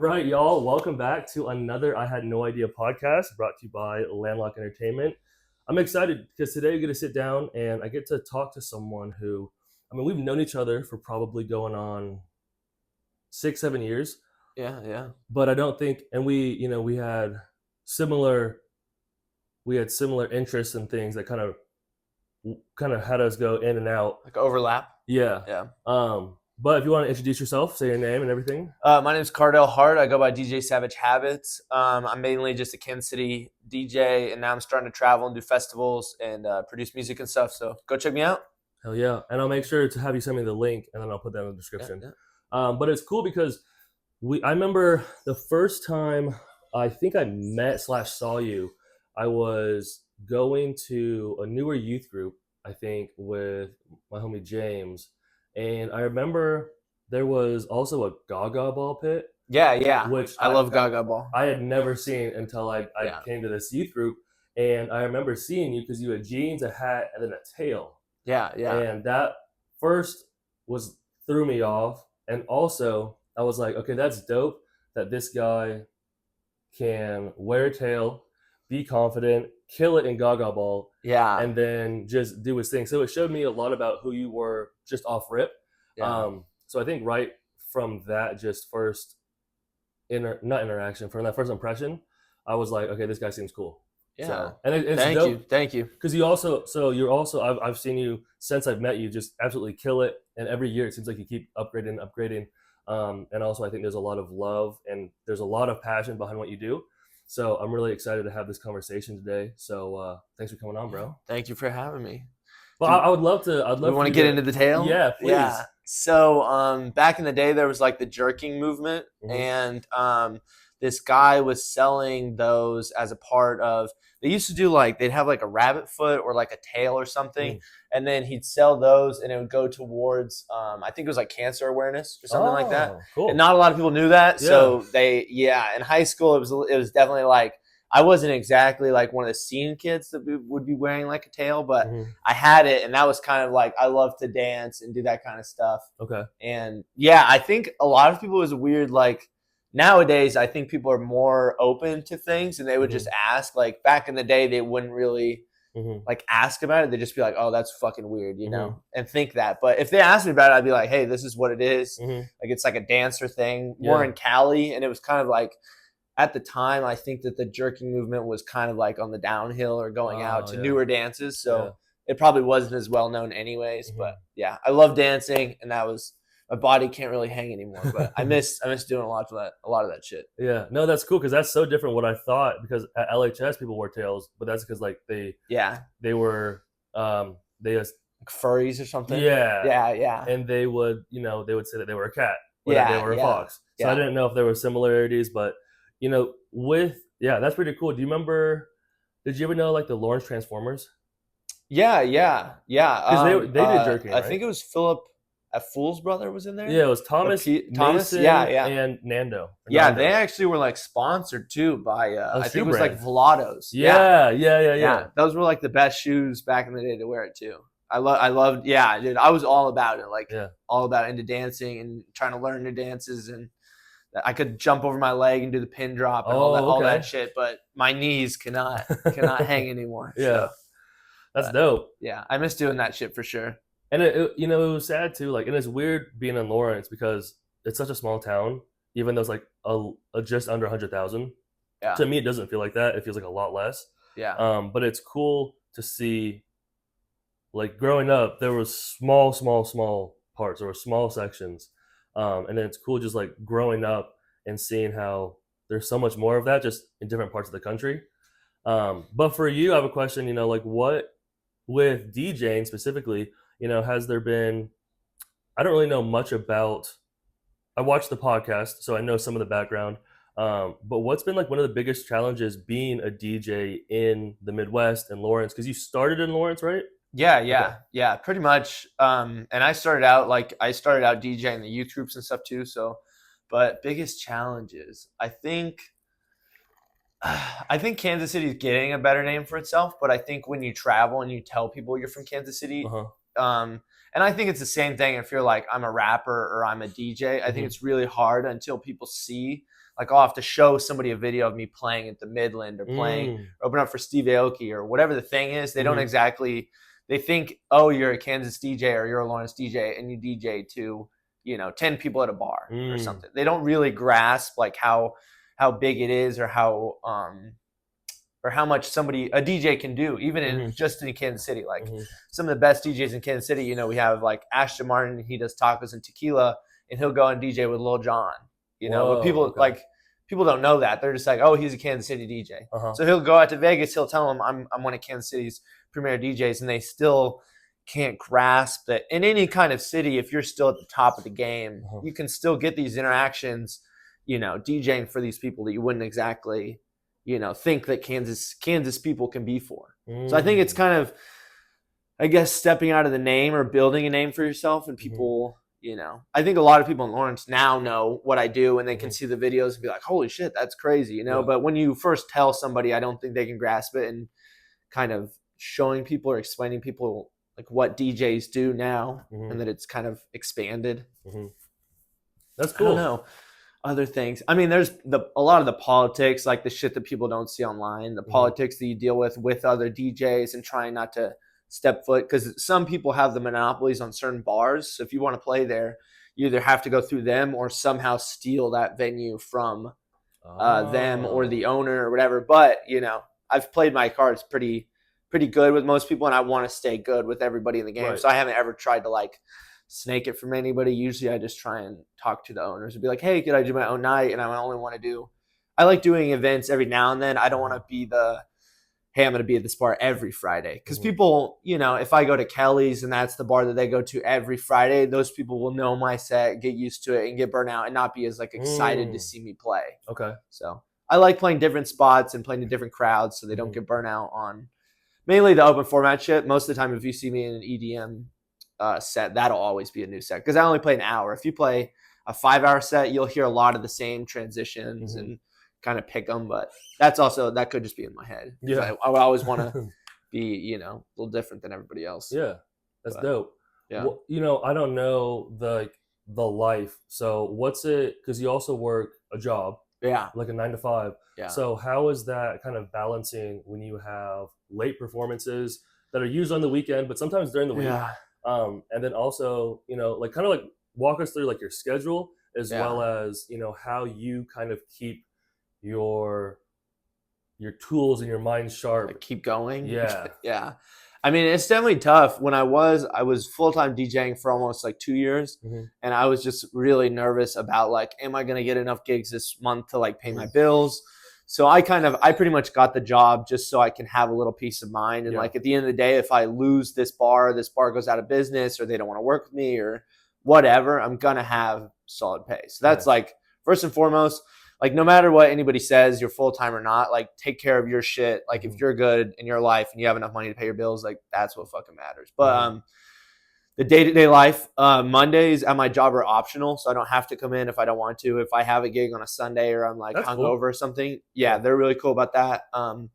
Right, y'all. Welcome back to another I Had No Idea podcast brought to you by Landlocked Entertainment. I'm excited because today we get to sit down and I get to talk to someone who, we've known each other for probably going on 6, 7 years, Yeah. but I don't think, and we had similar, similar interests and things that kind of had us go in and out. Like overlap. Yeah. Yeah. But if you want to introduce yourself, say your name and everything. My name is Cardell Hart. I go by DJ Savage Habits. I'm mainly just a Kansas City DJ, and now I'm starting to travel and do festivals and produce music and stuff. So go check me out. Hell yeah. And I'll make sure to have you send me the link and then I'll put that in the description. Yeah. But it's cool because I remember the first time I think I met / saw you, I was going to a newer youth group, I think, with my homie James. And I remember there was also a Gaga ball pit. Yeah. Which I love Gaga ball. I had never seen until I came to this youth group. And I remember seeing you because you had jeans, a hat, and then a tail. Yeah. And that first threw me off. And also, I was like, okay, that's dope that this guy can wear a tail, be confident, kill it in Gaga Ball, and then just do his thing. So it showed me a lot about who you were just off rip. Yeah. So I think right from that just first not interaction, from that first impression, I was like, okay, this guy seems cool. Yeah. So, and it's Thank you. Because you're also I've seen you since I've met you just absolutely kill it, and every year it seems like you keep upgrading. And also I think there's a lot of love and there's a lot of passion behind what you do. So I'm really excited to have this conversation today. So thanks for coming on, bro. Thank you for having me. Well, I would love to. You want to get into the tail? Yeah, please. Yeah. So back in the day, there was like the jerking movement, and this guy was selling those as a part of. They used to do they'd have like a rabbit foot or like a tail or something, and then he'd sell those, and it would go towards I think it was like cancer awareness or something like that. Cool. And not a lot of people knew that, so in high school it was definitely like. I wasn't exactly like one of the scene kids that would be wearing like a tail, but I had it, and that was kind of like I love to dance and do that kind of stuff. Okay. And yeah, I think a lot of people is weird. Like nowadays, I think people are more open to things, and they would just ask. Like back in the day, they wouldn't really like ask about it. They'd just be like, "Oh, that's fucking weird," you know, and think that. But if they asked me about it, I'd be like, "Hey, this is what it is. Like it's like a dancer thing." More in Cali, and it was kind of like. At the time, I think that the jerking movement was kind of like on the downhill or going out to newer dances. So it probably wasn't as well known anyways. But yeah, I love dancing, and that was my body can't really hang anymore. But I miss doing a lot of that shit. Yeah, no, that's cool because that's so different what I thought. Because at LHS people wore tails, but that's because like they were they just like furries or something. Yeah. And they would say that they were a cat or that they were a fox. So I didn't know if there were similarities, but. That's pretty cool. Did you ever know like the Lawrence Transformers? Yeah. Because they did jerking, right? I think it was Philip at Fool's brother was in there. Yeah, it was Thomas, Mason, and Nando. Yeah, they actually were like sponsored too by I think it was like Velados. Yeah. Those were like the best shoes back in the day to wear it too. I loved, dude. I was all about it, all about into dancing and trying to learn new dances and. I could jump over my leg and do the pin drop and all that shit, but my knees cannot hang anymore. Yeah, so, that's dope. Yeah, I miss doing that shit for sure. And it was sad too. Like, and it's weird being in Lawrence because it's such a small town. Even though it's like a just under 100,000. Yeah. To me, it doesn't feel like that. It feels like a lot less. Yeah. But it's cool to see. Like growing up, there was small parts. There were small sections. And then it's cool just like growing up and seeing how there's so much more of that just in different parts of the country. But for you, I have a question, like what with DJing specifically, has there been, I don't really know much about, I watched the podcast, so I know some of the background. But what's been like one of the biggest challenges being a DJ in the Midwest and Lawrence? Because you started in Lawrence, right? Yeah, pretty much. And I started out DJing the youth groups and stuff too. So, but biggest challenges, I think Kansas City is getting a better name for itself. But I think when you travel and you tell people you're from Kansas City, and I think it's the same thing if you're like I'm a rapper or I'm a DJ. I think it's really hard until people see like I'll have to show somebody a video of me playing at the Midland or playing or open up for Steve Aoki or whatever the thing is. They don't exactly, they think, oh, you're a Kansas DJ or you're a Lawrence DJ and you DJ to, 10 people at a bar or something. They don't really grasp like how big it is or how much a DJ can do, even in just in Kansas City. Like some of the best DJs in Kansas City, we have like Ashton Martin, he does tacos and tequila, and he'll go and DJ with Lil Jon. But people people don't know that. They're just like, oh, he's a Kansas City DJ. So he'll go out to Vegas, he'll tell them I'm one of Kansas City's premier DJs, and they still can't grasp that in any kind of city, if you're still at the top of the game, you can still get these interactions, DJing for these people that you wouldn't exactly think that Kansas people can be for. So I think it's kind of, I guess, stepping out of the name or building a name for yourself, and people, I think a lot of people in Lawrence now know what I do, and they can see the videos and be like, holy shit, that's crazy, but when you first tell somebody, I don't think they can grasp it, and kind of showing people or explaining people like what DJs do now and that it's kind of expanded. That's cool. I don't know. Other things. I mean, there's a lot of the politics, like the shit that people don't see online, the politics that you deal with other DJs and trying not to step foot, because some people have the monopolies on certain bars. So if you want to play there, you either have to go through them or somehow steal that venue from them or the owner or whatever. But, I've played my cards pretty good with most people, and I want to stay good with everybody in the game. Right. So I haven't ever tried to like snake it from anybody. Usually I just try and talk to the owners and be like, hey, could I do my own night? And I only want to I like doing events every now and then. I don't want to be hey, I'm going to be at this bar every Friday. Because people, if I go to Kelly's and that's the bar that they go to every Friday, those people will know my set, get used to it, and get burnt out and not be as like excited to see me play. Okay. So I like playing different spots and playing to different crowds so they don't get burnt out on mainly the open format shit. Most of the time, if you see me in an EDM set, that'll always be a new set because I only play an hour. If you play a 5-hour set, you'll hear a lot of the same transitions and kind of pick them, but that could just be in my head. Yeah, I would always want to be a little different than everybody else. Yeah, that's dope. Yeah, well, I don't know the life. So what's it? Because you also work a job. Yeah, like a 9 to 5. Yeah. So how is that kind of balancing when you have late performances that are used on the weekend, but sometimes during the week? Yeah. And then also, like kind of like walk us through like your schedule as well as, how you kind of keep your tools and your mind sharp. Like keep going. Yeah. Yeah. I mean, it's definitely tough. When I was full-time DJing for almost like 2 years, and I was just really nervous about like, am I going to get enough gigs this month to like pay my bills? So I pretty much got the job just so I can have a little peace of mind. And like at the end of the day, if I lose this bar goes out of business or they don't want to work with me or whatever, I'm going to have solid pay. So that's like first and foremost. Like no matter what anybody says, you're full-time or not, like take care of your shit. Like if you're good in your life and you have enough money to pay your bills, like that's what fucking matters. But the day-to-day life, Mondays at my job are optional. So I don't have to come in if I don't want to. If I have a gig on a Sunday or I'm like hungover or something, they're really cool about that. And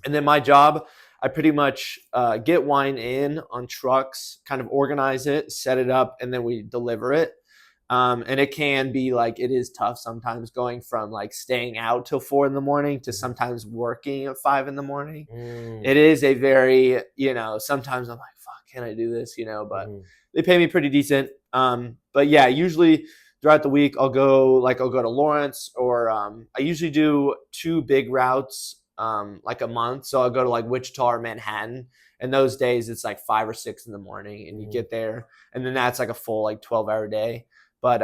then my job, I pretty much get wine in on trucks, kind of organize it, set it up, and then we deliver it. And it can be like, it is tough sometimes going from like staying out till 4 a.m. to sometimes working at 5 a.m. It is a very, sometimes I'm like, fuck, can I do this? But they pay me pretty decent. But yeah, usually throughout the week, I'll go to Lawrence or, I usually do 2 big routes, like a month. So I'll go to like Wichita or Manhattan. And those days it's like 5 or 6 in the morning and you get there. And then that's like a full like 12-hour day. But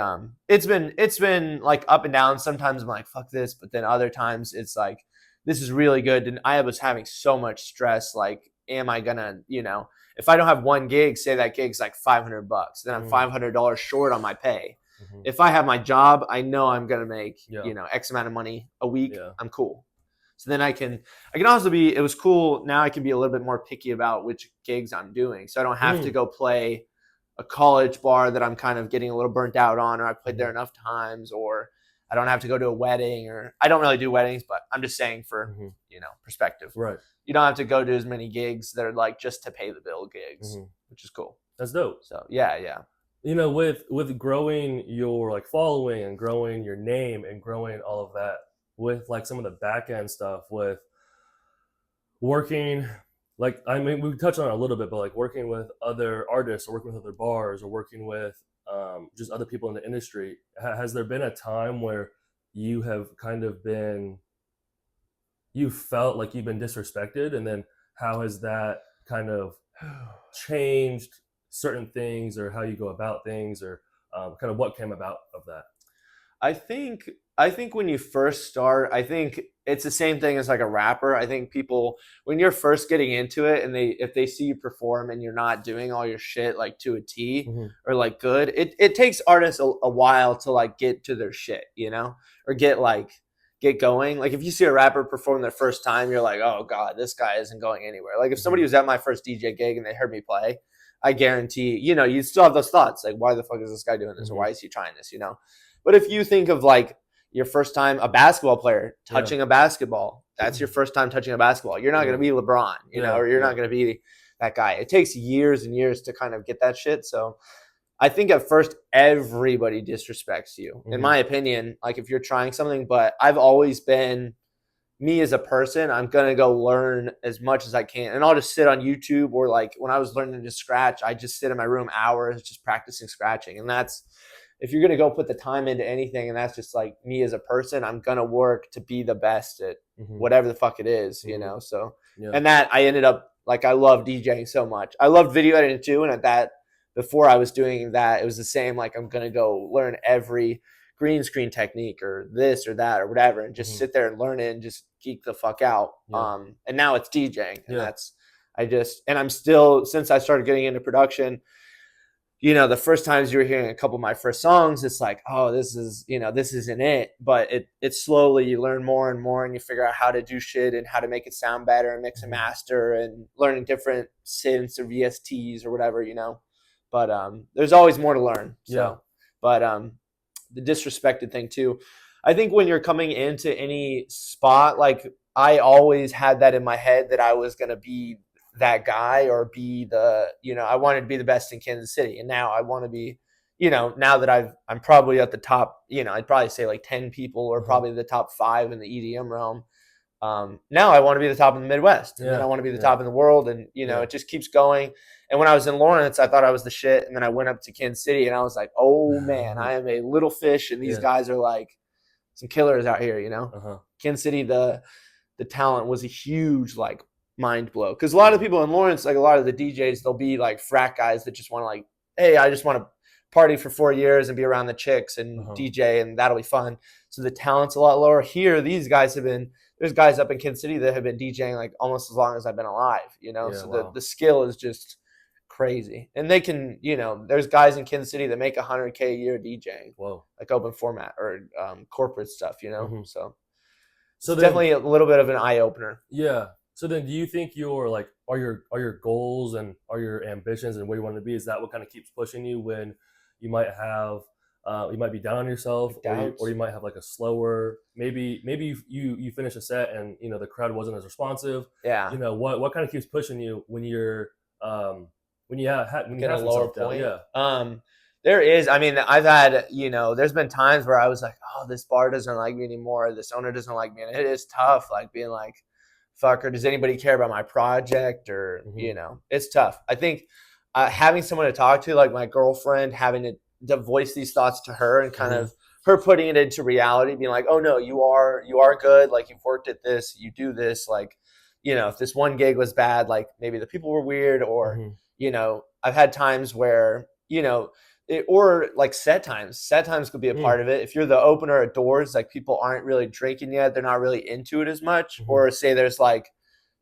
it's been like up and down. Sometimes I'm like, fuck this. But then other times it's like, this is really good. And I was having so much stress. Like, am I going to, if I don't have one gig, say that gig's like $500, then I'm $500 short on my pay. If I have my job, I know I'm going to make, X amount of money a week. I'm cool. So then I can also it was cool. Now I can be a little bit more picky about which gigs I'm doing. So I don't have to go play a college bar that I'm kind of getting a little burnt out on, or I've played there enough times, or I don't have to go to a wedding, or I don't really do weddings, but I'm just saying for, perspective. Right. You don't have to go to as many gigs that are like just to pay the bill gigs, which is cool. That's dope. So yeah. with growing your like following and growing your name and growing all of that, with like some of the back end stuff, with working, like, I mean, we touched on it a little bit, but like working with other artists or working with other bars or working with just other people in the industry, has there been a time where you have kind of been, you felt like you've been disrespected, and then how has that kind of changed certain things, or how you go about things, or kind of what came about of that? I think I think when you first start, I think it's the same thing as like a rapper. I think people when you're first getting into it and they if they see you perform and you're not doing all your shit like to a T Mm-hmm. or like good, it takes artists a while to like get to their shit, or get going. Like if you see a rapper perform their first time, you're like, oh God, this guy isn't going anywhere. Like if Mm-hmm. somebody was at my first DJ gig and they heard me play, I guarantee, you still have those thoughts like, why the fuck is this guy doing this? Or Mm-hmm. why is he trying this? But if you think of like your first time a basketball player Yeah. touching a basketball, that's your first time touching a basketball. You're not Yeah. going to be LeBron, Yeah. or you're Yeah. not going to be that guy. It takes years and years to kind of get that shit. So I think at first everybody disrespects you, in Mm-hmm. my opinion, like if you're trying something. But I've always been me as a person. I'm going to go learn as much as I can. And I'll just sit on YouTube, or like when I was learning to scratch, I just sit in my room hours just practicing scratching. And that's, if you're going to go put the time into anything, and that's just like me as a person, I'm going to work to be the best at Mm-hmm. whatever the fuck it is. Mm-hmm. So, Yeah. and that I ended up like, I love DJing so much. I love video editing too. And at that, before I was doing that, it was the same. Like, I'm going to go learn every green screen technique or this or that or whatever, and just Mm-hmm. sit there and learn it and just geek the fuck out. Yeah. And now it's DJing, and Yeah. and I'm still, since I started getting into production, the first times you were hearing a couple of my first songs, it's like, oh, this isn't it. But it's slowly, you learn more and more, and you figure out how to do shit and how to make it sound better and mix and Mm-hmm. master and learning different synths or VSTs or whatever. But there's always more to learn. Yeah. So, but the disrespected thing too. I think when you're coming into any spot, like I always had that in my head that I was gonna be that guy, or be I wanted to be the best in Kansas City. And now I want to be, now that I'm probably at the top, I'd probably say like 10 people, or Uh-huh. probably the top 5 in the EDM realm. Now I want to be the top in the Midwest, and then I Yeah. want to be the Yeah. top in the world. And, Yeah. it just keeps going. And when I was in Lawrence, I thought I was the shit. And then I went up to Kansas City and I was like, oh man, I am a little fish. And these Yeah. guys are like some killers out here. Uh-huh. Kansas City, the talent was a huge like mind blow, because a lot of the people in Lawrence, like a lot of the DJs, they'll be like frat guys that just want to like, hey, I just want to party for 4 years and be around the chicks and Uh-huh. DJ, and that'll be fun. So the talent's a lot lower here. These guys there's guys up in Kansas City that have been DJing like almost as long as I've been alive. Yeah. So Wow. the skill is just crazy. And they can, there's guys in Kansas City that make $100K a year DJing, Whoa. like open format or corporate stuff. Mm-hmm. So So it's then, definitely a little bit of an eye opener. yeah. So then, do you think your like are your goals and are your ambitions and where you want to be? Is that what kind of keeps pushing you when you might be down on yourself, Like or you doubts. might have like a slower, maybe you finish a set and the crowd wasn't as responsive. Yeah. What kind of keeps pushing you when you're when you Get a have some lower self doubt? point. Yeah. There is, I mean, I've had, there's been times where I was like, oh, this bar doesn't like me anymore. This owner doesn't like me. And it is tough, like being like, fucker, does anybody care about my project? Or, Mm-hmm. it's tough. I think having someone to talk to, like my girlfriend, having to voice these thoughts to her, and kind Mm-hmm. of her putting it into reality, being like, oh no, you are good. Like you've worked at this, you do this. Like, if this one gig was bad, like maybe the people were weird, or, Mm-hmm. I've had times where, or like set times could be a part of it. If you're the opener at doors, like people aren't really drinking yet, they're not really into it as much. Mm-hmm. Or say there's like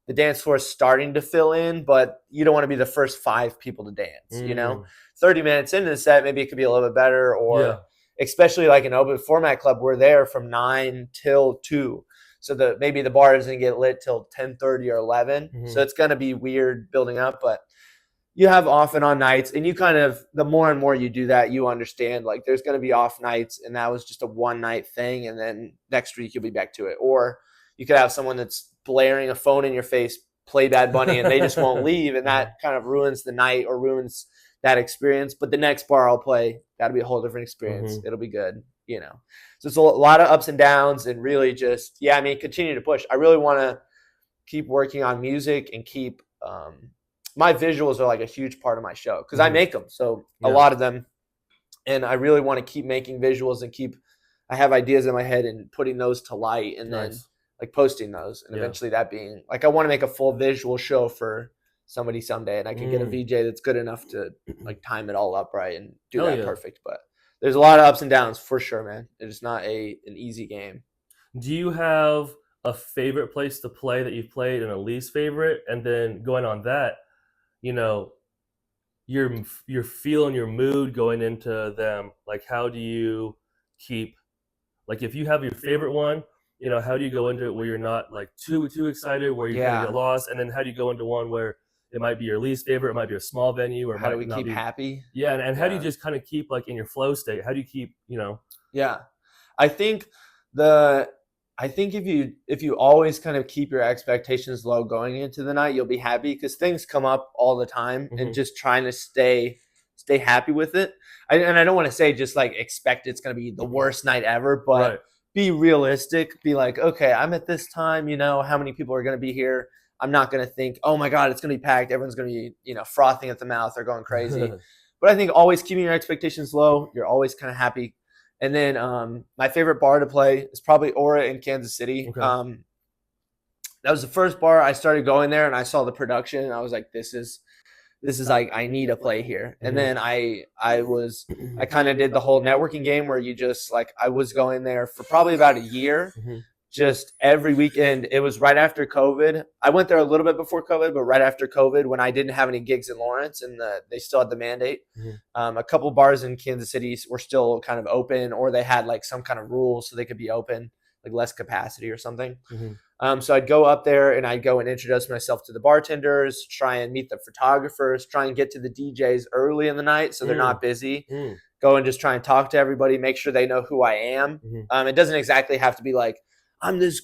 the dance floor is starting to fill in, but you don't want to be the first 5 people to dance. 30 minutes into the set, maybe it could be a little bit better. Or Yeah. especially like an open format club, we're there from 9 till 2. So maybe the bar doesn't get lit till 10:30 or 11. Mm-hmm. So it's going to be weird building up, but you have off and on nights, and you kind of, the more and more you do that, you understand like there's going to be off nights, and that was just a one night thing, and then next week you'll be back to it. Or you could have someone that's blaring a phone in your face, play Bad Bunny, and they just won't leave, and that kind of ruins the night or ruins that experience. But the next bar I'll play, that'll be a whole different experience. It'll be good, you know. So it's a lot of ups and downs, and really just, yeah, I mean, continue to push. I really want to keep working on music and keep my visuals are like a huge part of my show because I make them. So a lot of them, and I really want to keep making visuals and I have ideas in my head and putting those to light, and then like posting those, and eventually that being like, I want to make a full visual show for somebody someday, and I can get a VJ that's good enough to like time it all up right and do that perfect. But there's a lot of ups and downs for sure, man. It's not an easy game. Do you have a favorite place to play that you've played and a least favorite? And then going on that, you know, your feel and your mood going into them, like how do you keep, like if you have your favorite one, you know, how do you go into it where you're not like too excited, where you're gonna get lost, and then how do you go into one where it might be your least favorite, it might be a small venue, or how do we keep happy? Yeah, and how do you just kind of keep like in your flow state? How do you keep, you know? Yeah, I think if you always kind of keep your expectations low going into the night, you'll be happy, because things come up all the time, and just trying to stay happy with it. And I don't want to say just like expect it's going to be the worst night ever, but be realistic. Be like, okay, I'm at this time, you know, how many people are going to be here? I'm not going to think, oh my God, it's going to be packed. Everyone's going to be, you know, frothing at the mouth or going crazy. But I think always keeping your expectations low, you're always kind of happy. And then my favorite bar to play is probably Aura in Kansas City. That was the first bar I started going there, and I saw the production, and I was like, this is like, I need to play here. And then I kind of did the whole networking game where you just like, I was going there for probably about a year, just every weekend. It was right after COVID. I went there a little bit before COVID, but right after COVID, when I didn't have any gigs in Lawrence and they still had the mandate. A couple bars in Kansas City were still kind of open, or they had like some kind of rules so they could be open, like less capacity or something. So I'd go up there and I'd go and introduce myself to the bartenders, try and meet the photographers, try and get to the DJs early in the night so they're not busy. Go and just try and talk to everybody, make sure they know who I am. It doesn't exactly have to be like, I'm this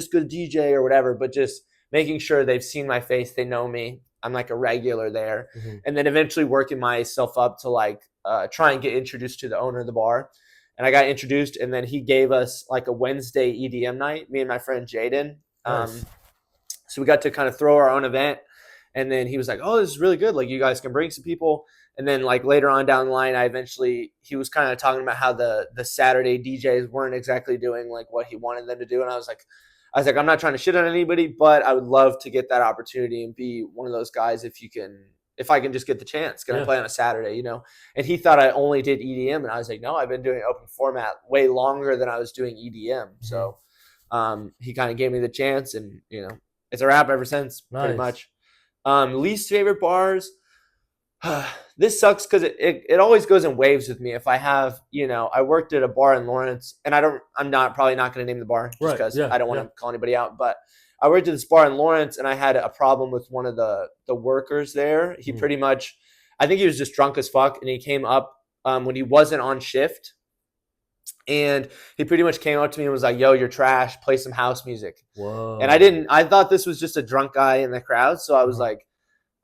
good DJ or whatever, but just making sure they've seen my face, they know me, I'm like a regular there. And then eventually working myself up to like try and get introduced to the owner of the bar. And I got introduced, and then he gave us like a Wednesday EDM night, me and my friend Jaden. So we got to kind of throw our own event, and then he was like, oh, this is really good, like you guys can bring some people. And then like later on down the line, he was kind of talking about how the Saturday DJs weren't exactly doing like what he wanted them to do. And I was like, I'm not trying to shit on anybody, but I would love to get that opportunity and be one of those guys if I can just get the chance. Can I play on a Saturday, you know? And he thought I only did EDM, and I was like, no, I've been doing open format way longer than I was doing EDM. So he kind of gave me the chance, and you know, it's a wrap ever since, pretty much. Least favorite bars. This sucks because it always goes in waves with me. If I have, you know, I worked at a bar in Lawrence, and I'm probably not going to name the bar just because I don't want to call anybody out, but I worked at this bar in Lawrence, and I had a problem with one of the workers there. He pretty much, I think he was just drunk as fuck, and he came up when he wasn't on shift, and he pretty much came up to me and was like, yo, you're trash, play some house music. Whoa. And I thought this was just a drunk guy in the crowd, so I was like,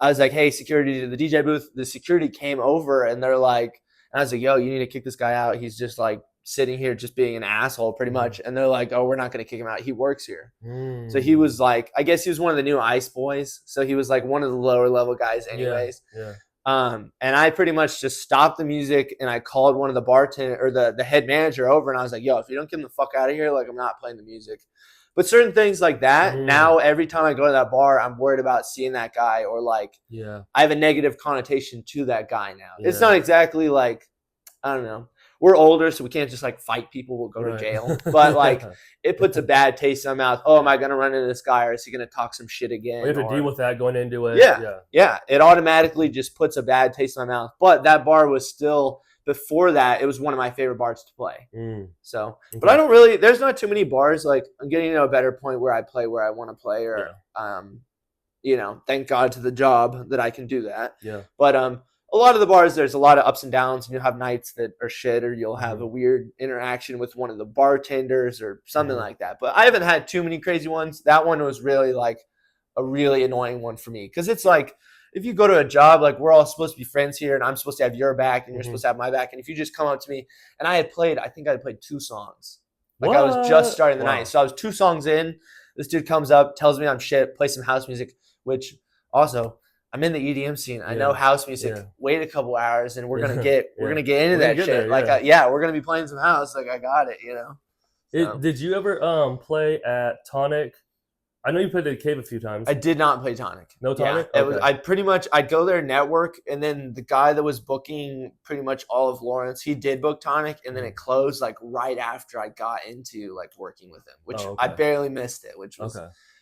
hey, security to the DJ booth. The security came over, and they're like, and I was like, yo, you need to kick this guy out. He's just like sitting here just being an asshole pretty much. And they're like, oh, we're not going to kick him out. He works here. So he was like, I guess he was one of the new Ice Boys. So he was like one of the lower level guys anyways. And I pretty much just stopped the music, and I called one of the bartender or the head manager over, and I was like, yo, if you don't get him the fuck out of here, like I'm not playing the music. But certain things like that, now every time I go to that bar, I'm worried about seeing that guy, or like I have a negative connotation to that guy now. It's not exactly like, I don't know. We're older, so we can't just like fight people. We'll go to jail. But like it puts a bad taste in my mouth. Oh, am I going to run into this guy, or is he going to talk some shit again? We have to deal with that going into it. Yeah. It automatically just puts a bad taste in my mouth. But that bar was still, before that, it was one of my favorite bars to play. So, but I don't really, there's not too many bars. Like I'm getting to a better point where I play where I want to play, or, you know, thank God to the job that I can do that. But, a lot of the bars, there's a lot of ups and downs, and you'll have nights that are shit, or you'll have a weird interaction with one of the bartenders or something like that. But I haven't had too many crazy ones. That one was really like a really annoying one for me, because it's like, if you go to a job, like we're all supposed to be friends here, and I'm supposed to have your back, and you're Mm-hmm. supposed to have my back. And if you just come up to me, and I think I had played 2 songs. Like What? I was just starting the Wow. night, so I was 2 songs in. This dude comes up, tells me I'm shit, play some house music, which also I'm in the EDM scene. I know house music. Wait a couple hours, and we're gonna get into that shit. There, like we're gonna be playing some house. Like I got it, So. Did you ever play at Tonic? I know you played at the Cave a few times. I did not play Tonic. No Tonic? Yeah, I'd go there network, and then the guy that was booking pretty much all of Lawrence, he did book Tonic, and then it closed like right after I got into like working with him, which I barely missed it, which was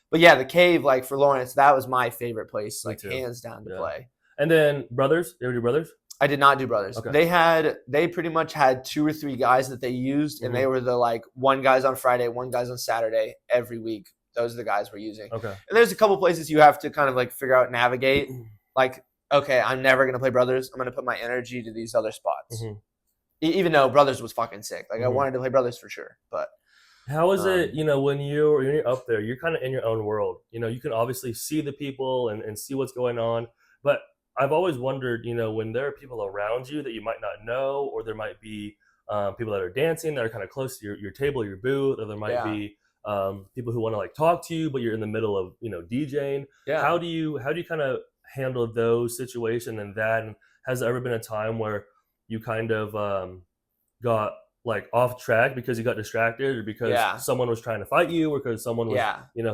But yeah, the Cave, like for Lawrence, that was my favorite place, like hands down to play. And then Brothers? You ever do Brothers? I did not do Brothers. Okay. They pretty much had 2 or 3 guys that they used, and they were the like one guy's on Friday, one guy's on Saturday every week. Those are the guys we're using. Okay. And there's a couple places you have to kind of like figure out, navigate. Like, okay, I'm never going to play Brothers. I'm going to put my energy to these other spots. Even though Brothers was fucking sick. Like I wanted to play Brothers for sure. But how is it, when you're up there, you're kind of in your own world. You can obviously see the people and see what's going on. But I've always wondered, when there are people around you that you might not know, or there might be people that are dancing that are kind of close to your table, your booth, or there might be people who want to like talk to you, but you're in the middle of DJing. How do you kind of handle those situations? And then has there ever been a time where you kind of got like off track because you got distracted, or because someone was trying to fight you, or because someone was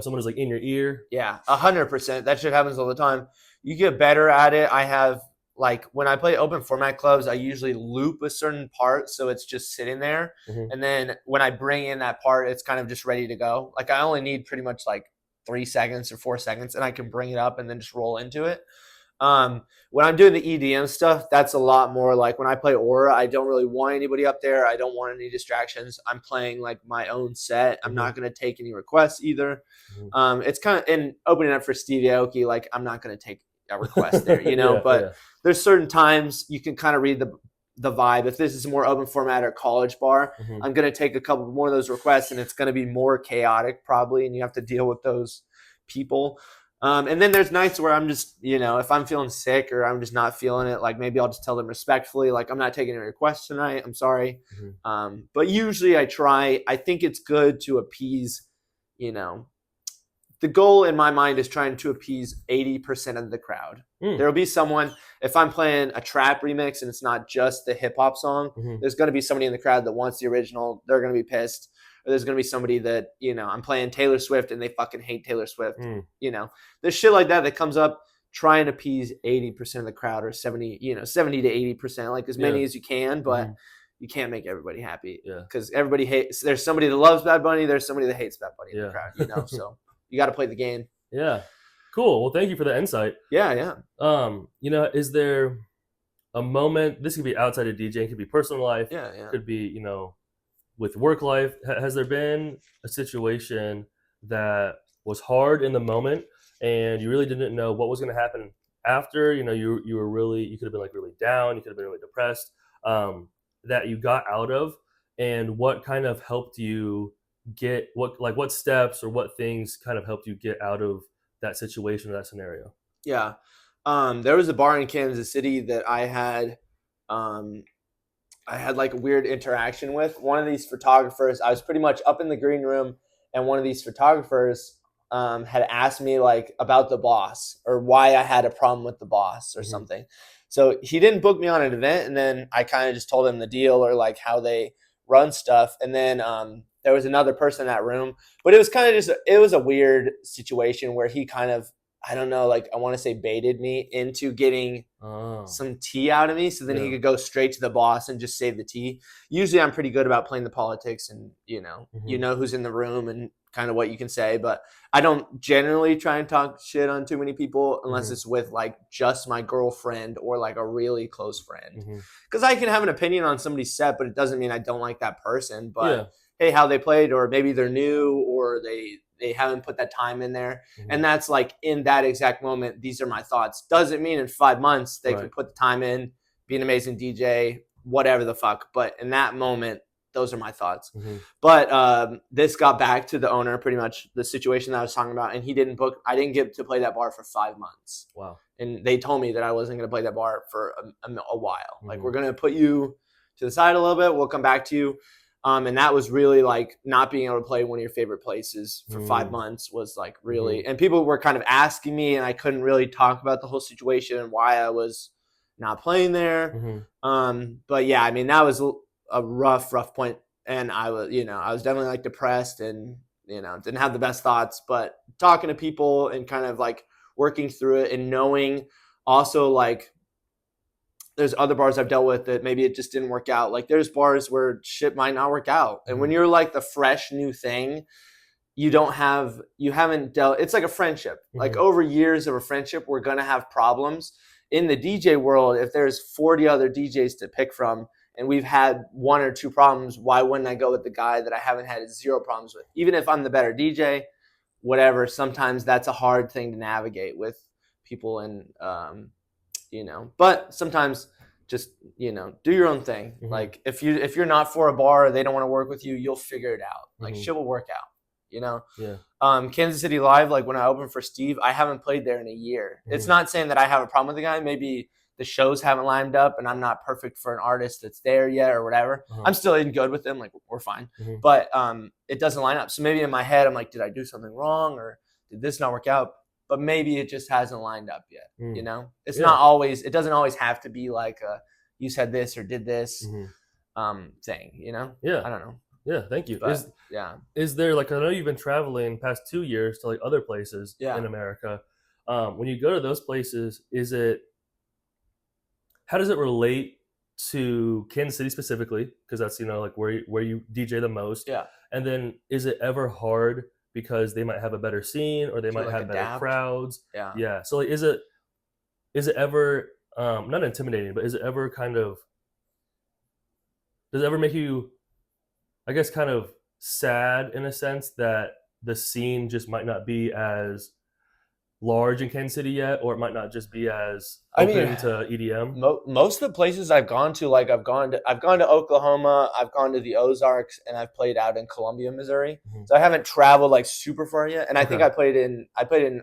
someone was like in your ear? 100%. That shit happens all the time. You get better at it. I have like when I play open format clubs, I usually loop a certain part so it's just sitting there. And then when I bring in that part, it's kind of just ready to go. Like I only need pretty much like 3 seconds or 4 seconds, and I can bring it up and then just roll into it. When I'm doing the EDM stuff, that's a lot more like when I play Aura, I don't really want anybody up there. I don't want any distractions. I'm playing like my own set. I'm not going to take any requests either. It's kind of in opening up for Stevie Aoki, like I'm not going to take a request there, but there's certain times you can kind of read the vibe. If this is more open format or college bar, I'm going to take a couple more of those requests, and it's going to be more chaotic probably, and you have to deal with those people. And then there's nights where I'm just, if I'm feeling sick or I'm just not feeling it, like maybe I'll just tell them respectfully, like I'm not taking any requests tonight. I'm sorry. But usually I think it's good to appease, the goal in my mind is trying to appease 80% of the crowd. There'll be someone, if I'm playing a trap remix and it's not just the hip hop song, there's going to be somebody in the crowd that wants the original. They're going to be pissed. Or there's going to be somebody that, I'm playing Taylor Swift and they fucking hate Taylor Swift. There's shit like that comes up. Try and appease 80% of the crowd, or 70 to 80%, like as many as you can, but you can't make everybody happy because everybody hates. There's somebody that loves Bad Bunny. There's somebody that hates Bad Bunny in the crowd, so you got to play the game. Yeah. Cool. Well, thank you for the insight. Yeah. Is there a moment, this could be outside of DJing, could be personal life. Could be, with work life. Has there been a situation that was hard in the moment and you really didn't know what was going to happen after? You could have been like really down, you could have been really depressed, that you got out of, and what kind of helped you get what steps or what things kind of helped you get out of that situation or that scenario? There was a bar in Kansas City that I had like a weird interaction with. One of these photographers, I was pretty much up in the green room, and one of these photographers had asked me like about the boss, or why I had a problem with the boss or something. So he didn't book me on an event, and then I kind of just told him the deal, or like how they run stuff. And then there was another person in that room, but it was kind of it was a weird situation where he kind of, I don't know, like I want to say baited me into getting some tea out of me, so then he could go straight to the boss and just save the tea. Usually I'm pretty good about playing the politics and, who's in the room and kind of what you can say, but I don't generally try and talk shit on too many people unless it's with like just my girlfriend or like a really close friend. Because I can have an opinion on somebody's set, but it doesn't mean I don't like that person. But hey, how they played, or maybe they're new, or they haven't put that time in there. And that's like in that exact moment, these are my thoughts. Doesn't mean in 5 months they can put the time in, be an amazing DJ, whatever the fuck. But in that moment, those are my thoughts. Mm-hmm. But this got back to the owner, pretty much the situation that I was talking about, and he didn't book. I didn't get to play that bar for 5 months. Wow. And they told me that I wasn't going to play that bar for a while. Mm-hmm. Like, we're going to put you to the side a little bit. We'll come back to you. And that was really like not being able to play one of your favorite places for 5 months was like really, and people were kind of asking me, and I couldn't really talk about the whole situation and why I was not playing there. But yeah, I mean, that was a rough point. And I was definitely like depressed and, didn't have the best thoughts, but talking to people and kind of like working through it and knowing also like, there's other bars I've dealt with that maybe it just didn't work out. Like there's bars where shit might not work out. And when you're like the fresh new thing, you haven't dealt, it's like a friendship. Like over years of a friendship, we're going to have problems. In the DJ world, if there's 40 other DJs to pick from and we've had 1 or 2 problems, why wouldn't I go with the guy that I haven't had 0 problems with? Even if I'm the better DJ, whatever, sometimes that's a hard thing to navigate with people and, but sometimes just, do your own thing. Like if you're not for a bar or they don't want to work with you, you'll figure it out. Like shit will work out, Yeah. Kansas City Live, like when I opened for Steve, I haven't played there in a year. It's not saying that I have a problem with the guy. Maybe the shows haven't lined up and I'm not perfect for an artist that's there yet or whatever. I'm still in good with them. Like we're fine, but it doesn't line up. So maybe in my head, I'm like, did I do something wrong or did this not work out? But maybe it just hasn't lined up yet. It's not always. It doesn't always have to be like you said this or did this thing. Yeah. I don't know. Yeah. Thank you. But, is there like, I know you've been traveling past 2 years to like other places in America. When you go to those places, how does it relate to Kansas City specifically? Because that's like where you DJ the most. Yeah. And then is it ever hard? Because they might have a better scene or they might have better crowds. Yeah. So like, is it ever not intimidating, but is it ever does it ever make you, I guess, kind of sad in a sense that the scene just might not be as large in Kansas City yet, or it might not just be as open to EDM? Most of the places I've gone to, like I've gone to Oklahoma, I've gone to the Ozarks, and I've played out in Columbia, Missouri. So I haven't traveled like super far yet. And I think I played in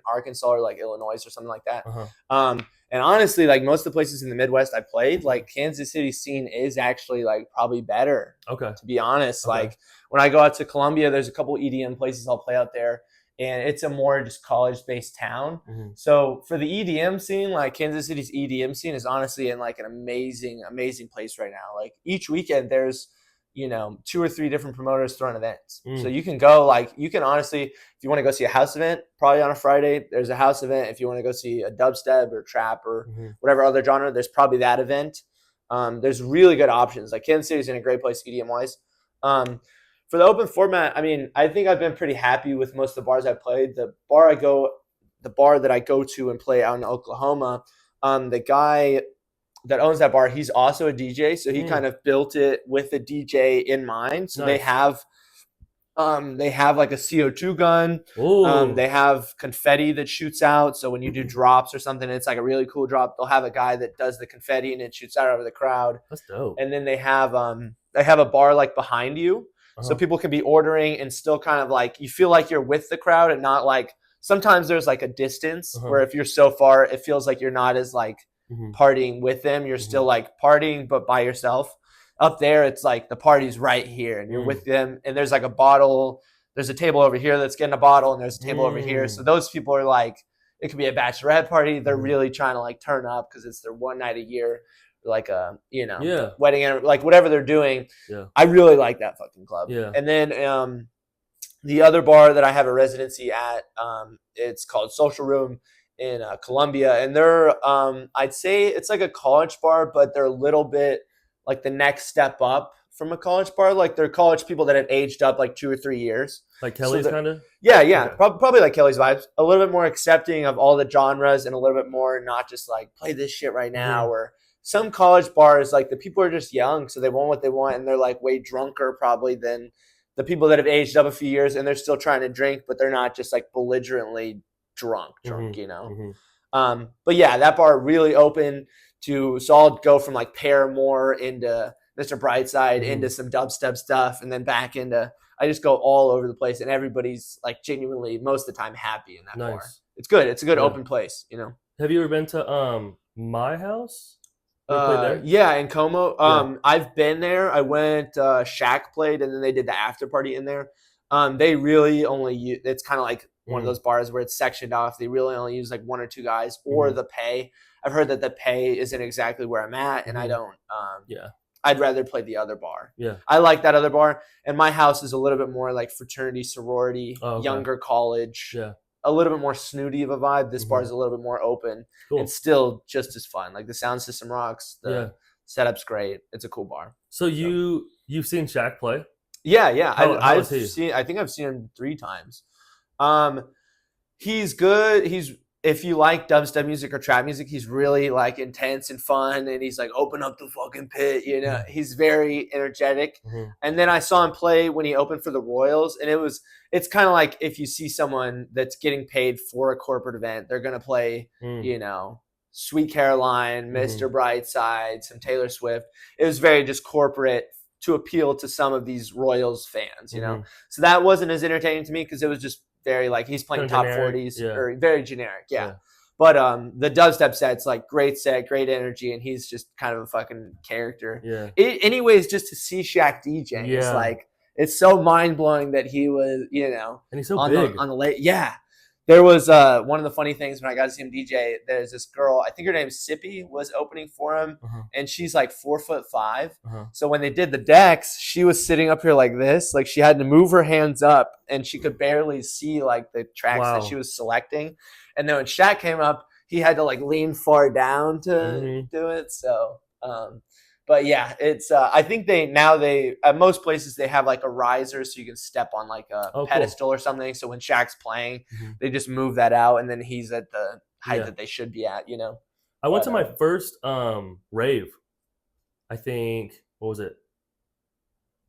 Arkansas or like Illinois or something like that. And honestly, like most of the places in the Midwest I played, like Kansas City scene is actually like probably better. Okay. To be honest, like when I go out to Columbia, there's a couple EDM places I'll play out there. And it's a more just college-based town. So for the EDM scene, like Kansas City's EDM scene is honestly in like an amazing, amazing place right now. Like each weekend there's, 2 or 3 different promoters throwing events. So you can go, like you can honestly, if you want to go see a house event, probably on a Friday, there's a house event. If you want to go see a dubstep or trap or whatever other genre, there's probably that event. There's really good options. Like Kansas City's in a great place EDM-wise. For the open format, I mean, I think I've been pretty happy with most of the bars I've played. The bar that I go to and play out in Oklahoma, the guy that owns that bar, he's also a DJ, so he kind of built it with a DJ in mind. So they have like a CO2 gun. They have confetti that shoots out. So when you do drops or something, it's like a really cool drop. They'll have a guy that does the confetti and it shoots out over the crowd. That's dope. And then they have a bar like behind you. So people can be ordering and still kind of like you feel like you're with the crowd and not like sometimes there's like a distance where if you're so far, it feels like you're not as like partying with them. You're still like partying, but by yourself. Up there, it's like the party's right here and you're with them. And there's like a bottle. There's a table over here that's getting a bottle and there's a table over here. So those people are like, it could be a bachelorette party. They're really trying to like turn up because it's their one night a year. Like a wedding, like whatever they're doing. I really like that fucking club. And then the other bar that I have a residency at, it's called Social Room in Columbia, and they're I'd say it's like a college bar, but they're a little bit like the next step up from a college bar. Like they're college people that have aged up like 2 or 3 years. Like Kelly's kind of? Yeah. Okay. Probably like Kelly's vibes. A little bit more accepting of all the genres and a little bit more not just like play this shit right now or some college bars, like the people are just young, so they want what they want, and they're like way drunker probably than the people that have aged up a few years, and they're still trying to drink, but they're not just like belligerently drunk, But yeah, that bar really open to, so I'll go from like Paramore into Mr. Brightside into some dubstep stuff, and then back into. I just go all over the place, and everybody's like genuinely most of the time happy in that bar. It's good. It's a good open place, you know. Have you ever been to my house? You ever played there? Yeah, in Como. I've been there. I went. Shaq played, and then they did the after party in there. They really only use. It's kind of like one of those bars where it's sectioned off. They really only use like one or two guys, or the pay. I've heard that the pay isn't exactly where I'm at, and I don't. I'd rather play the other bar. Yeah, I like that other bar, and my house is a little bit more like fraternity, sorority, younger college. Yeah. A little bit more snooty of a vibe. This bar is a little bit more open and still just as fun. Like the sound system rocks. The setup's great. It's a cool bar. So you've seen Shaq play? Yeah. How is he? I think I've seen him 3 times. He's good. If you like dubstep music or trap music, he's really like intense and fun, and he's like open up the fucking pit, you know. He's very energetic. And then I saw him play when he opened for the Royals, and it's kind of like if you see someone that's getting paid for a corporate event, they're gonna play, you know, Sweet Caroline, Mr. Brightside, some Taylor Swift. It was very just corporate to appeal to some of these Royals fans, you know. So that wasn't as entertaining to me because it was just very like he's playing top generic, 40s or very generic, But the dubstep set's like great set, great energy, and he's just kind of a fucking character. Anyways, just to see Shaq DJing, it's like it's so mind blowing that he was, you know, and he's so on big on the late. There was one of the funny things when I got to see him DJ. There's this girl, I think her name's Sippy, was opening for him, and she's like 4'5". So when they did the decks, she was sitting up here like this, like she had to move her hands up, and she could barely see like the tracks that she was selecting. And then when Shaq came up, he had to like lean far down to do it. So, but yeah, it's I think they at most places they have like a riser so you can step on like a pedestal or something. So when Shaq's playing, they just move that out, and then he's at the height that they should be at, you know. I went to my first rave. I think what was it?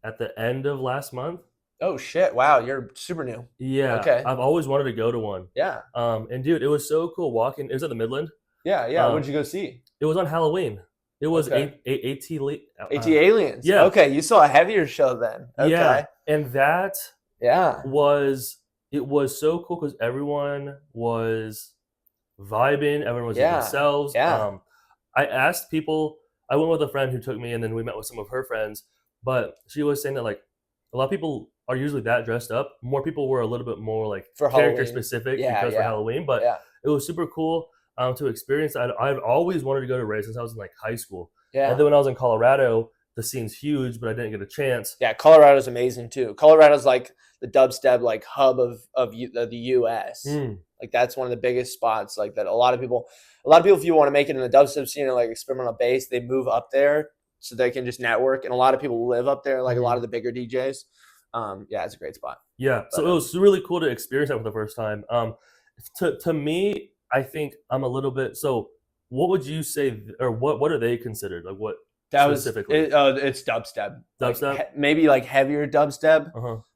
At the end of last month. Oh shit! Wow, you're super new. Yeah. Okay. I've always wanted to go to one. Yeah. And dude, it was so cool walking. It was at the Midland. Yeah. What'd you go see? It was on Halloween. It was AT Aliens. Yeah. Okay, you saw a heavier show then. Okay. Yeah, and that was so cool because everyone was vibing. Everyone was themselves. Yeah. I asked people. I went with a friend who took me, and then we met with some of her friends. But she was saying that like a lot of people are usually that dressed up. More people were a little bit more like for character Halloween. Specific because for Halloween. But it was super cool. To experience. I've always wanted to go to raves since I was in like high school. Yeah. And then when I was in Colorado, the scene's huge, but I didn't get a chance. Yeah, Colorado's amazing too. Colorado's like the dubstep like hub of the U.S. Like that's one of the biggest spots. Like that, a lot of people, if you want to make it in the dubstep scene or like experimental bass, they move up there so they can just network. And a lot of people live up there, like a lot of the bigger DJs. Yeah, it's a great spot. Yeah, so it was really cool to experience that for the first time. To me, I think I'm a little bit. So, what would you say, or what are they considered? Like what specifically? It's dubstep. Dubstep, like, maybe like heavier dubstep.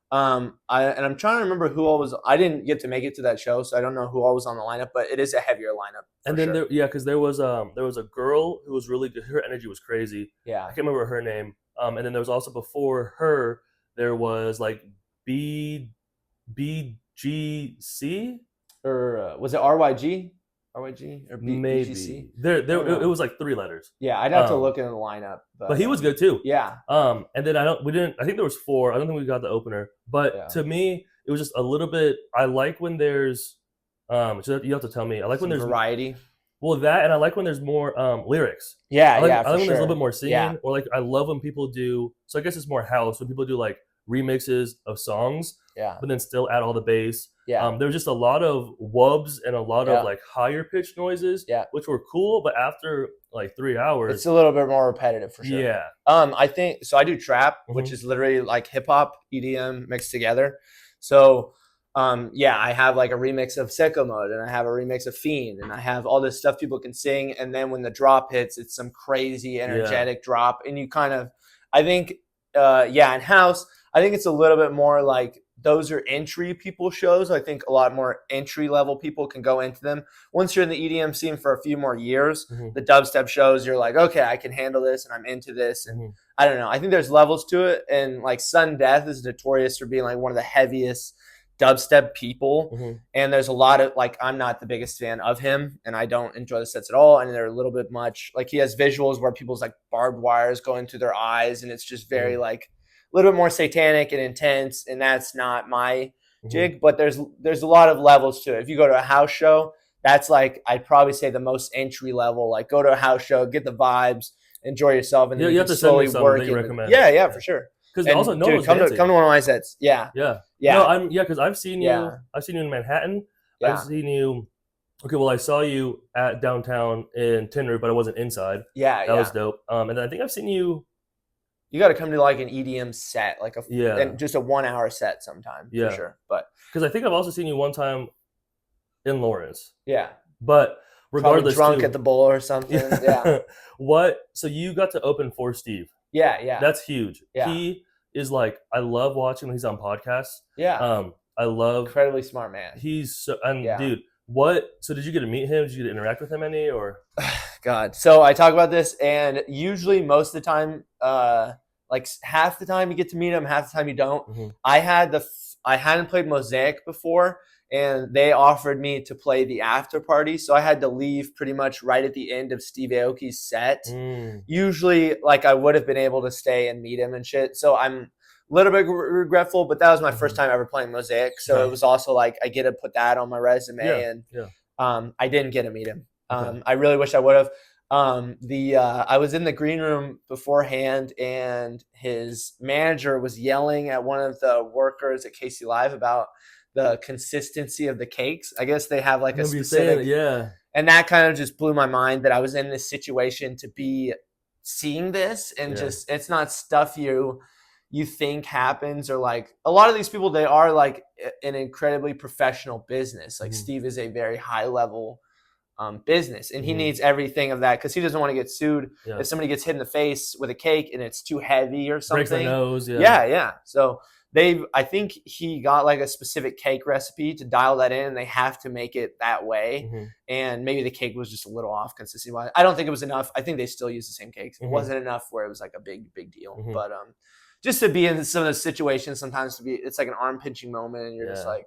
I'm trying to remember who all was. I didn't get to make it to that show, so I don't know who all was on the lineup. But it is a heavier lineup. And then because there was a girl who was really good. Her energy was crazy. Yeah, I can't remember her name. And then there was also before her, there was like BGC. Or was it RYG? RYG or maybe BGC? It was like 3 letters. Yeah, I'd have to look in the lineup. But he was good too. Yeah. And then I think there was 4. I don't think we got the opener. But to me, it was just a little bit. I like when there's so you have to tell me. I like when there's variety. Well, that, and I like when there's more lyrics. Yeah, I like when there's a little bit more singing, or like I love when people do. So I guess it's more house when people do like remixes of songs. Yeah. But then still add all the bass. Yeah. There was just a lot of wubs and a lot of like higher pitched noises. Yeah. Which were cool, but after like 3 hours, it's a little bit more repetitive for sure. Yeah. I think so. I do trap, which is literally like hip hop, EDM mixed together. So, I have like a remix of Sicko Mode, and I have a remix of Fiend, and I have all this stuff people can sing. And then when the drop hits, it's some crazy energetic drop, and you kind of, I think, in house, I think it's a little bit more like those are entry people shows. I think a lot more entry level people can go into them. Once you're in the EDM scene for a few more years, the dubstep shows, you're like, okay, I can handle this and I'm into this. And I don't know. I think there's levels to it. And like Sudden Death is notorious for being like one of the heaviest dubstep people. And there's a lot of like, I'm not the biggest fan of him and I don't enjoy the sets at all. And they're a little bit much like he has visuals where people's like barbed wires going through their eyes. And it's just very like a little bit more satanic and intense. And that's not my jig, but there's a lot of levels to it. If you go to a house show, that's like, I'd probably say the most entry level, like go to a house show, get the vibes, enjoy yourself. And then you have to slowly work. You recommend. Yeah, for sure. Because also no one's come to one of my sets. Yeah. No, because I've seen you. I've seen you in Manhattan. I've seen you. Okay, well, I saw you at downtown in Tinder, but I wasn't inside. That was dope. And then I think I've seen you. You got to come to like an EDM set, like and just a 1 hour set sometime. For sure. But because I think I've also seen you one time in Lawrence. Yeah. But regardless, probably drunk at the bowl or something. Yeah. So you got to open for Steve. Yeah. That's huge. Yeah. He is like, I love watching when he's on podcasts. Yeah. I love incredibly smart man. He's so dude, so did you get to meet him? Did you get to interact with him any or God. So I talk about this and usually most of the time, like half the time you get to meet him, half the time you don't. I hadn't played Mosaic before and they offered me to play the after party. So I had to leave pretty much right at the end of Steve Aoki's set. Usually, like, I would have been able to stay and meet him and shit. So I'm a little bit regretful, but that was my first time ever playing Mosaic. So it was also like, I get to put that on my resume. I didn't get to meet him. I really wish I would have. I was in the green room beforehand and his manager was yelling at one of the workers at KC Live about the consistency of the cakes. I guess they have like a specific, and that kind of just blew my mind that I was in this situation to be seeing this and just, it's not stuff you think happens, or like a lot of these people, they are like an incredibly professional business. Like Steve is a very high level business and he needs everything of that because he doesn't want to get sued if somebody gets hit in the face with a cake and it's too heavy or something. Breaks their nose. So I think he got like a specific cake recipe to dial that in and they have to make it that way. And maybe the cake was just a little off consistency wise. I don't think it was enough. I think they still use the same cakes. It wasn't enough where it was like a big deal. But just to be in some of those situations, sometimes it's like an arm pinching moment and you're just like,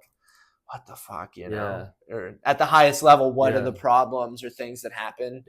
what the fuck, you know? Or at the highest level, what are the problems or things that happen?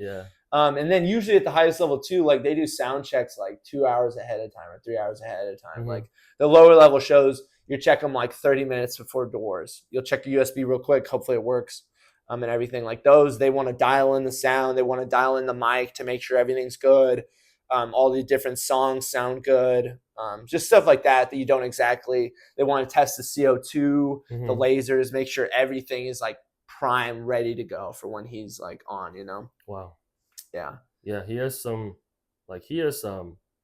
And then usually at the highest level too, like they do sound checks like 2 hours ahead of time or 3 hours ahead of time. Like the lower level shows, you check them like 30 minutes before doors. You'll check the USB real quick. Hopefully it works. And everything like those, they want to dial in the sound. They want to dial in the mic to make sure everything's good. All the different songs sound good. Just stuff like that you don't exactly. They want to test the CO2, the lasers, make sure everything is like prime, ready to go for when he's like on, you know? Wow. Yeah. Yeah, he has some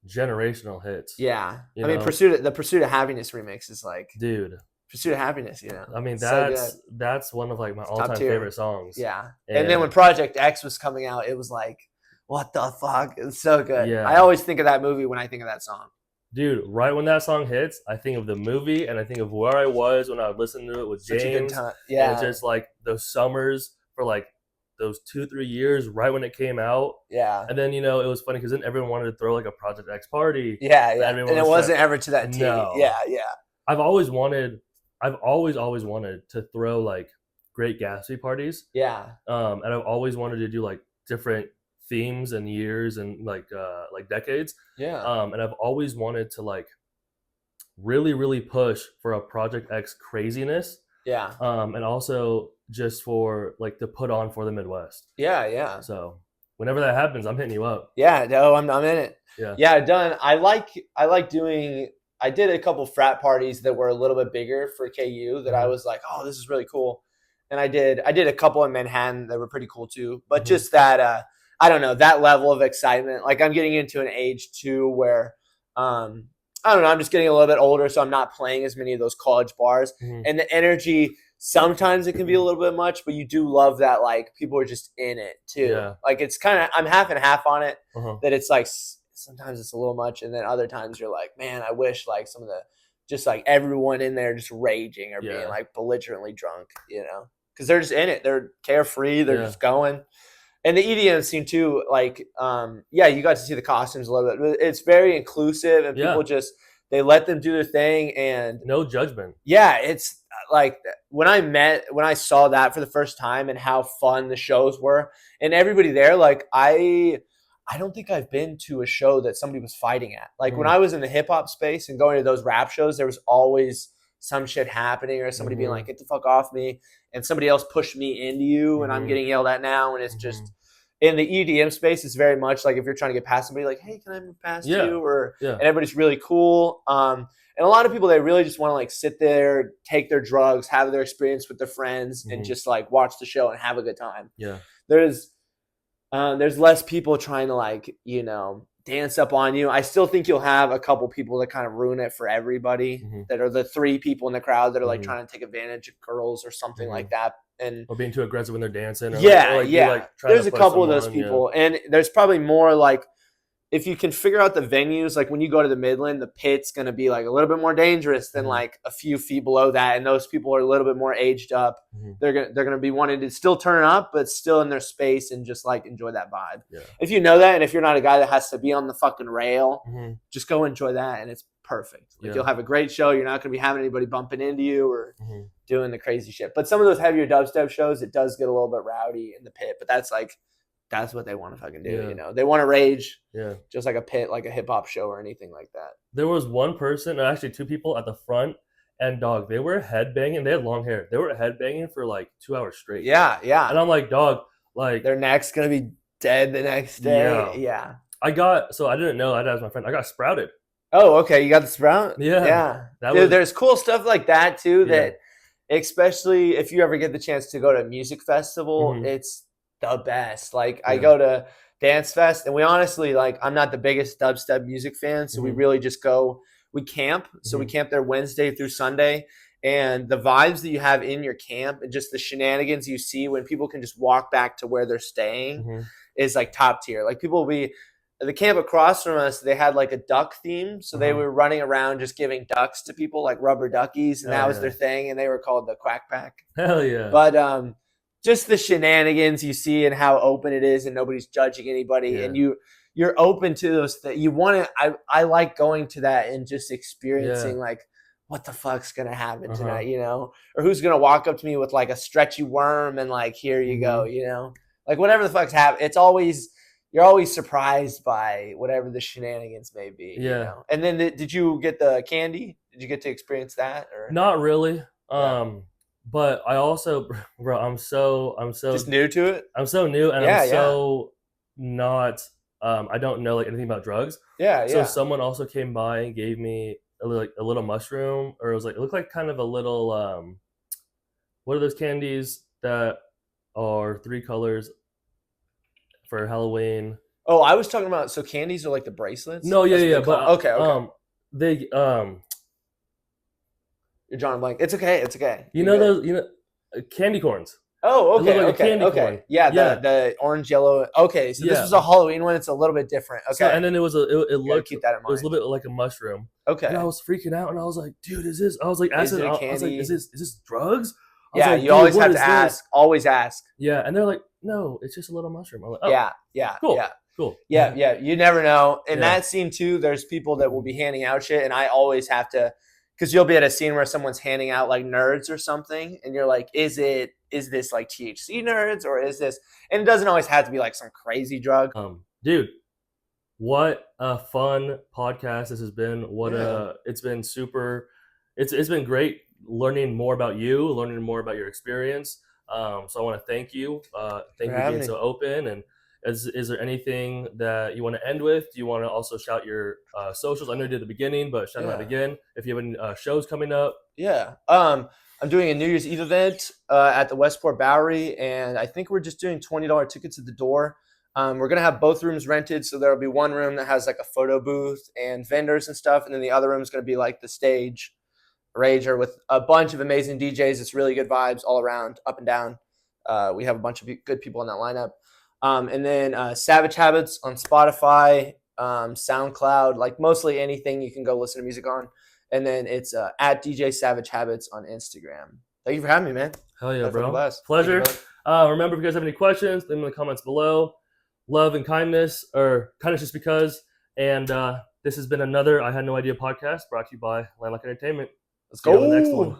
generational hits. Yeah. I mean, the Pursuit of Happiness remix is like, dude, Pursuit of Happiness, you know? I mean, that's one of like my all-time favorite songs. Yeah. And then when Project X was coming out, it was like, what the fuck? It's so good. Yeah. I always think of that movie when I think of that song. Dude, right when that song hits, I think of the movie and I think of where I was when I would listen to it with James. Such a good time. Yeah. And it's just like those summers for like those 2-3 years right when it came out. Yeah. And then, it was funny because then everyone wanted to throw like a Project X party. Yeah. And it wasn't ever to that team. No. Yeah. I've always wanted to throw like Great Gatsby parties. Yeah. And I've always wanted to do like different themes and years and like decades. Yeah. And I've always wanted to like really, really push for a Project X craziness. Yeah. And also just for like to put on for the Midwest. Yeah. So whenever that happens, I'm hitting you up. Yeah, no, I'm in it. Yeah. Done. I did a couple frat parties that were a little bit bigger for KU that I was like, oh, this is really cool. And I did a couple in Manhattan that were pretty cool too. But just that I don't know, that level of excitement. Like I'm getting into an age too where I don't know, I'm just getting a little bit older, so I'm not playing as many of those college bars. And the energy, sometimes it can be a little bit much, but you do love that like people are just in it too. Yeah. Like it's kind of, I'm half and half on it. That it's like sometimes it's a little much, and then other times you're like, man, I wish like some of the just like everyone in there just raging or being like belligerently drunk, you know, because they're just in it. They're carefree. They're just going. And the EDM scene too, like, you got to see the costumes a little bit. It's very inclusive, and people just they let them do their thing, and no judgment. Yeah, it's like when I saw that for the first time and how fun the shows were, and everybody there, like I don't think I've been to a show that somebody was fighting at. Like when I was in the hip hop space and going to those rap shows, there was always some shit happening or somebody being like, "Get the fuck off me," and somebody else pushed me into you, and I'm getting yelled at now, and it's just. In the EDM space, it's very much like if you're trying to get past somebody, like, "Hey, can I move past you?" And everybody's really cool. And a lot of people, they really just want to like sit there, take their drugs, have their experience with their friends, and just like watch the show and have a good time. Yeah, there's less people trying to like, you know, dance up on you. I still think you'll have a couple people that kind of ruin it for everybody. That are the 3 people in the crowd that are like trying to take advantage of girls or something like that. Or being too aggressive when they're dancing. Or like, there's a couple of those people. And there's probably more like, if you can figure out the venues, like when you go to the Midland, the pit's going to be like a little bit more dangerous than like a few feet below that. And those people are a little bit more aged up. They're going to be wanting to still turn up, but still in their space and just like enjoy that vibe. If you know that, and if you're not a guy that has to be on the fucking rail, just go enjoy that. And it's perfect. Like you'll have a great show. You're not going to be having anybody bumping into you or doing the crazy shit. But some of those heavier dubstep shows, it does get a little bit rowdy in the pit, but that's what they want to fucking do. You know, they want to rage. Just like a pit, like a hip hop show or anything like that. There was one person, actually 2 people at the front, and dog, they were headbanging. They had long hair. They were headbanging for like 2 hours straight. Yeah. And I'm like, dog, like their neck's going to be dead the next day. Yeah. I didn't know. I'd ask my friend. I got sprouted. Oh, okay. You got the sprout? Yeah. Dude, there's cool stuff like that too. That especially if you ever get the chance to go to a music festival, it's the best. Like I go to Dance Fest, and we honestly, like, I'm not the biggest dubstep music fan, so we really just go. We camp, so we camp there Wednesday through Sunday, and the vibes that you have in your camp and just the shenanigans you see when people can just walk back to where they're staying is like top tier. Like people will be. The camp across from us, they had like a duck theme. So they were running around just giving ducks to people, like rubber duckies. And that was their thing. And they were called the Quack Pack. Hell yeah. But just the shenanigans you see and how open it is and nobody's judging anybody. And you're open to those things. You want to, I like going to that and just experiencing like, what the fuck's going to happen tonight, you know? Or who's going to walk up to me with like a stretchy worm and like, here you go, you know? Like whatever the fuck's happening. It's always... You're always surprised by whatever the shenanigans may be. You know? And then did you get the candy? Did you get to experience that? Or not really. But I also, bro, I'm so just new to it. I'm so new, and I'm so not. I don't know like anything about drugs. So someone also came by and gave me a little mushroom, or it looked like kind of a little. What are those candies that are 3 colors? For Halloween. Oh, I was talking about, so candies are like the bracelets? No, but okay. They You're drawing a blank. It's okay. You know those candy corns. Oh, okay. Like okay. Corn. Yeah, the orange, yellow. Okay, so this was a Halloween one. It's a little bit different. Okay. So, and then it looked keep that in mind. It was a little bit like a mushroom. Okay. And I was freaking out, and I was like, dude, is this? I was like, is this drugs? Yeah, you always have to ask. Always ask. Yeah, and they're like, no, it's just a little mushroom. I'm like, oh, yeah, cool. Yeah. You never know. In that scene too, there's people that will be handing out shit, and I always have to, because you'll be at a scene where someone's handing out like nerds or something, and you're like, is this like THC nerds or is this? And it doesn't always have to be like some crazy drug. Dude, what a fun podcast this has been. It's been super. It's been great learning more about you, learning more about your experience. So I want to thank you. Thank you for being so open. And is there anything that you want to end with? Do you want to also shout your socials? I know you did at the beginning, but shout them out again. If you have any shows coming up. Yeah. I'm doing a New Year's Eve event at the Westport Bowery, and I think we're just doing $20 tickets at the door. We're going to have both rooms rented, so there'll be one room that has like a photo booth and vendors and stuff, and then the other room is going to be like the stage rager with a bunch of amazing DJs. It's really good vibes all around, up and down. We have a bunch of good people in that lineup. And then Savage Habits on Spotify, SoundCloud, like mostly anything you can go listen to music on. And then it's at DJ Savage Habits on Instagram. Thank you for having me, man. Hell yeah, bro. Blast. Pleasure. Remember, if you guys have any questions, leave them in the comments below. Love and kindness, or kindness just because. And this has been another I Had No Idea podcast brought to you by Landlocked Entertainment. Let's See you go. on the next one.